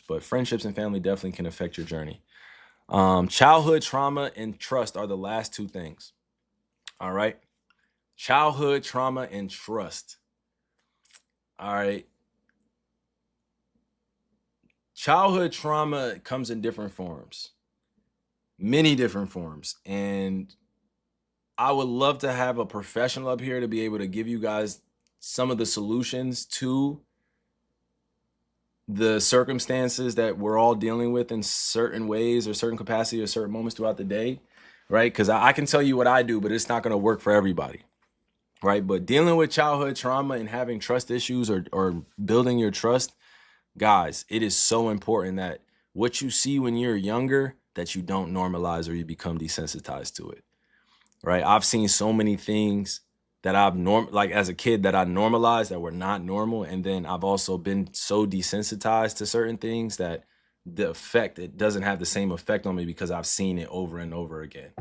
but friendships and family definitely can affect your journey. Childhood trauma and trust are the last two things. All right. Childhood trauma and trust. All right. Childhood trauma comes in different forms, many different forms. And I would love to have a professional up here to be able to give you guys some of the solutions to the circumstances that we're all dealing with in certain ways or certain capacity or certain moments throughout the day, right? Because I can tell you what I do, but it's not going to work for everybody, right? But dealing with childhood trauma and having trust issues or building your trust, guys, it is so important that what you see when you're younger, that you don't normalize or you become desensitized to it, right? I've seen so many things that like as a kid that I normalized that were not normal. And then I've also been so desensitized to certain things that it doesn't have the same effect on me because I've seen it over and over again,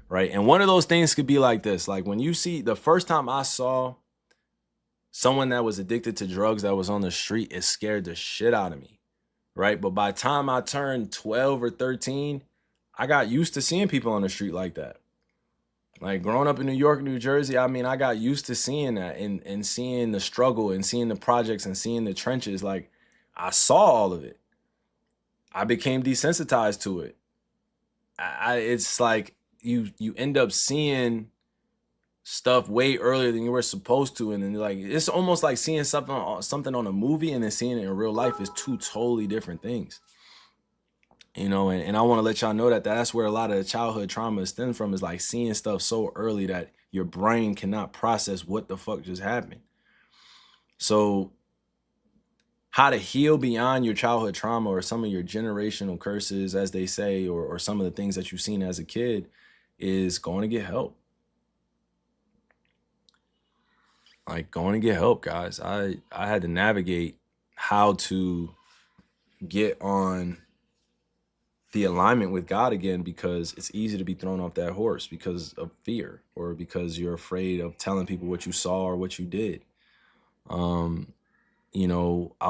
right? And one of those things could be like this. Like when you see the first time I saw someone that was addicted to drugs that was on the street, it scared the shit out of me, right? But by the time I turned 12 or 13, I got used to seeing people on the street like that. Like growing up in New York, New Jersey, I mean, I got used to seeing that and seeing the struggle and seeing the projects and seeing the trenches. Like I saw all of it. I became desensitized to it. It's like you end up seeing stuff way earlier than you were supposed to, and then like it's almost like seeing something on a movie and then seeing it in real life is two totally different things. And I want to let y'all know that that's where a lot of the childhood trauma stems from, is like seeing stuff so early that your brain cannot process what the fuck just happened. So how to heal beyond your childhood trauma or some of your generational curses, as they say, or some of the things that you've seen as a kid, is going to get help. Like going to get help, guys. I had to navigate how to get on the alignment with God again, because it's easy to be thrown off that horse because of fear or because you're afraid of telling people what you saw or what you did. I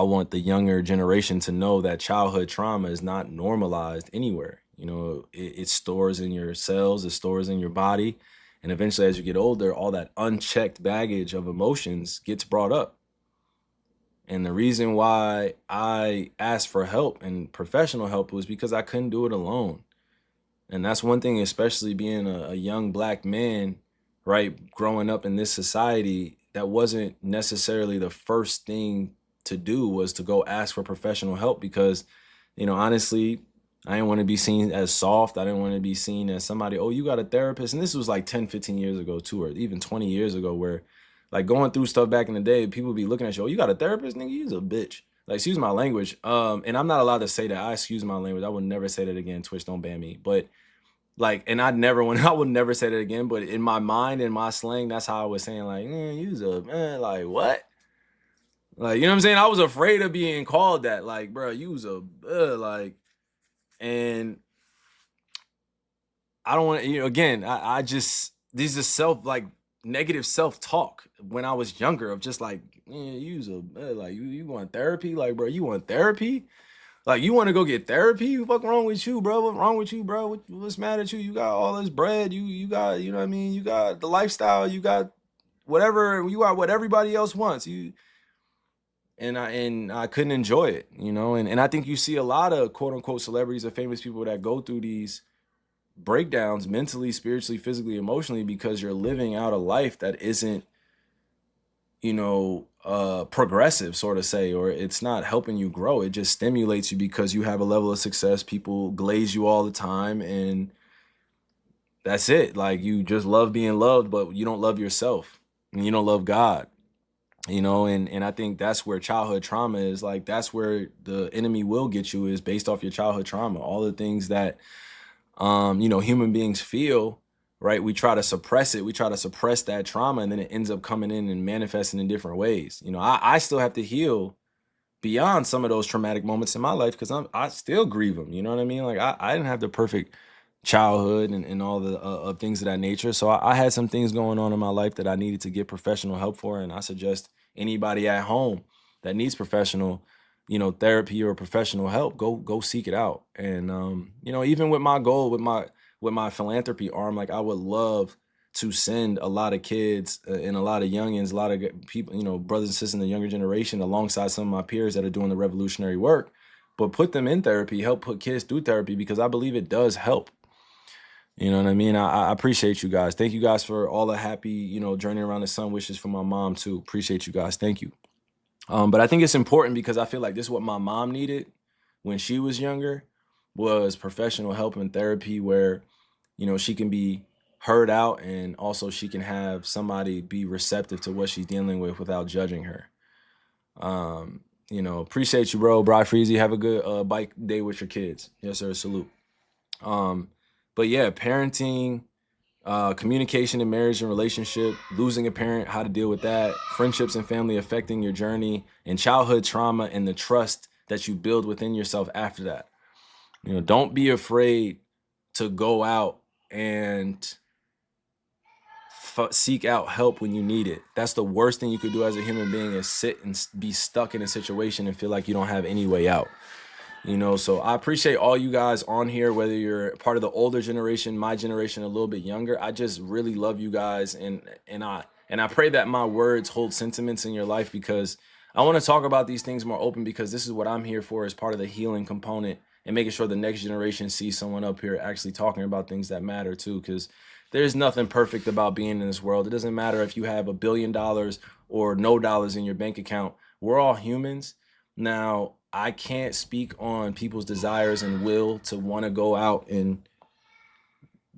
want the younger generation to know that childhood trauma is not normalized anywhere. It stores in your cells, it stores in your body. And eventually, as you get older, all that unchecked baggage of emotions gets brought up. And the reason why I asked for help and professional help was because I couldn't do it alone. And that's one thing, especially being a young Black man, right? Growing up in this society, that wasn't necessarily the first thing to do, was to go ask for professional help because, honestly, I didn't want to be seen as soft. I didn't want to be seen as somebody, oh, you got a therapist. And this was like 10, 15 years ago too, or even 20 years ago, where like going through stuff back in the day, people would be looking at you, oh, you got a therapist? Nigga, you's a bitch. Like, excuse my language. And I'm not allowed to say that. I excuse my language. I would never say that again. Twitch, don't ban me. But like, and I would never say that again. But in my mind, in my slang, that's how I was saying, like, you's a man, like what? Like, you know what I'm saying? I was afraid of being called that. Like, bro, you was a like, and I don't want to, again, I just, these are negative self-talk when I was younger, of just like, you was a, like, you want therapy? Like, bro, you want therapy? Like, you want to go get therapy? What wrong with you, bro? What's wrong with you, bro? What's mad at you? You got all this bread. You got, you know what I mean? You got the lifestyle. You got whatever. You got what everybody else wants. I couldn't enjoy it, and I think you see a lot of quote unquote celebrities or famous people that go through these breakdowns mentally, spiritually, physically, emotionally, because you're living out a life that isn't, progressive, sort of say, or it's not helping you grow. It just stimulates you because you have a level of success. People glaze you all the time, and that's it. Like, you just love being loved, but you don't love yourself and you don't love God. And I think that's where childhood trauma is. Like, that's where the enemy will get you, is based off your childhood trauma. All the things that human beings feel, right? We try to suppress it. We try to suppress that trauma, and then it ends up coming in and manifesting in different ways. I still have to heal beyond some of those traumatic moments in my life, because I still grieve them. You know what I mean? Like, I didn't have the perfect childhood and all the things of that nature. So I had some things going on in my life that I needed to get professional help for. And I suggest anybody at home that needs professional therapy or professional help, go seek it out. And even with my goal, with my philanthropy arm, like I would love to send a lot of kids and a lot of youngins, a lot of people, brothers and sisters in the younger generation, alongside some of my peers that are doing the revolutionary work, but put them in therapy, help put kids through therapy, because I believe it does help. You know what I mean? I appreciate you guys. Thank you guys for all the happy, journey around the sun wishes for my mom too. Appreciate you guys. Thank you. But I think it's important because I feel like this is what my mom needed when she was younger, was professional help and therapy where, she can be heard out, and also she can have somebody be receptive to what she's dealing with without judging her. Appreciate you, bro. Bri Freezy, have a good bike day with your kids. Yes, sir. Salute. But yeah, parenting, communication in marriage and relationship, losing a parent, how to deal with that, friendships and family affecting your journey, and childhood trauma and the trust that you build within yourself after that. Don't be afraid to go out and seek out help when you need it. That's the worst thing you could do as a human being, is sit and be stuck in a situation and feel like you don't have any way out. So I appreciate all you guys on here, whether you're part of the older generation, my generation, a little bit younger. I just really love you guys, and I pray that my words hold sentiments in your life, because I want to talk about these things more open, because this is what I'm here for, as part of the healing component, and making sure the next generation sees someone up here actually talking about things that matter too, because there's nothing perfect about being in this world. It doesn't matter if you have $1 billion or no dollars in your bank account. We're all humans. Now, I can't speak on people's desires and will to want to go out and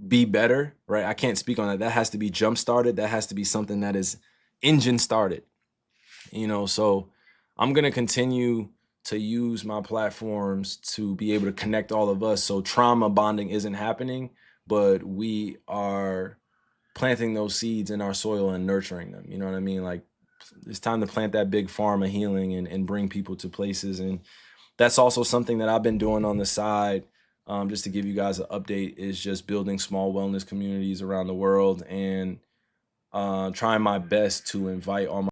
be better, right? I can't speak on that. That has to be jump started. That has to be something that is engine started, so I'm going to continue to use my platforms to be able to connect all of us. So trauma bonding isn't happening, but we are planting those seeds in our soil and nurturing them. You know what I mean? Like, it's time to plant that big farm of healing and bring people to places. And that's also something that I've been doing on the side, just to give you guys an update, is just building small wellness communities around the world, and trying my best to invite all my